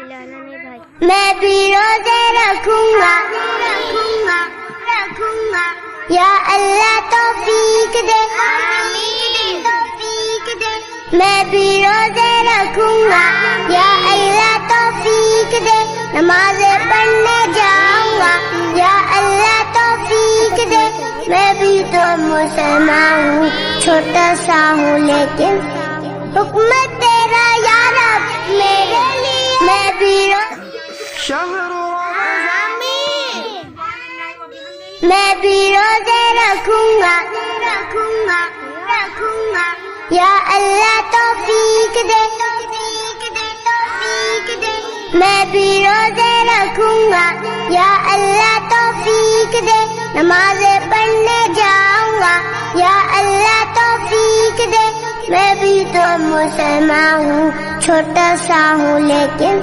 کھلانا نہیں بھائی. میں بھی روزے رکھوں گا یا اللہ توفیق دے. میں بھی روزے رکھوں گا یا اللہ توفیق دے. نمازیں پڑھنے جاؤں گا یا اللہ توفیق دے. میں بھی تو مسلمان ہوں, چھوٹا سا ہوں لیکن حکم تیرا یا رب میرے لیے. میں بھی میں بھی روزے رکھوں گا یا اللہ توفیق دے. میں بھی روزے رکھوں گا یا اللہ توفیق دے. نمازیں پڑھنے جاؤں گا یا اللہ توفیق دے. میں بھی تو مسلمان ہوں, چھوٹا سا ہوں لیکن